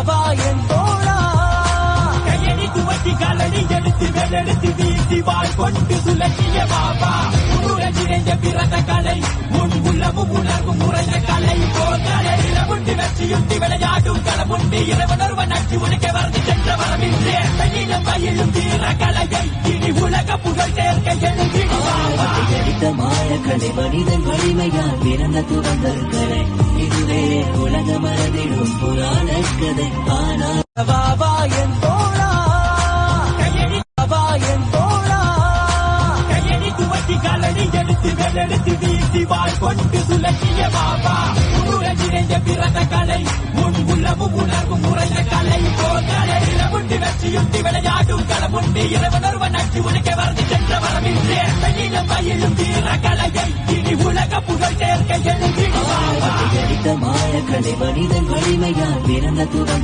வா என் தோழா. கையடி துவட்டி காலடி எடுத்து வெள்ளெடுத்து வீசி வாழ் கொண்டு சுழற்றிய பாபா. நிறைந்த பிறந்த கலை முன் உள்ளமும் உணர்வும் முறைந்த கலை போக்கலையில முண்டி வெற்றியுண்டி விளையாடும் களமுண்டி இறைவனொருவன் அச்சு உனக்கு வந்து சென்ற வரவில்லை. கையிலும் வயலும் வீர கலையை இனி உலக புகழ் சேர்க்க எழுதிடுத்த மாயக்கலை மனிதன் வலிமையால் பிறந்த துறந்தல் கலை. இதுவே உலக மறந்திடும் புராண கதை. ஆனால் வா என் தோழா. கையடி வா என் தோழா. கையடி துவட்டி காலடி எடுத்து வெள்ளெடுத்து வீசி வாழ் கொண்டு சுழற்றிய பாபா. நிறைந்த பிறந்த கலை முன் உள்ளமும் உணர்வும் முறைந்த கலை போக்கலையில முண்டி வெற்றியுண்டி விளையாடும் களமுண்டி இறைவனொருவன் அச்சு உனக்கு வந்து சென்ற வரவில்லை. கையிலும் வயலும் வீர கலையை இனி உலக புகழ் சேர்க்க எழுதிடுத்த மாயக்கலை மனிதன் வலிமையால் பிறந்த துறந்த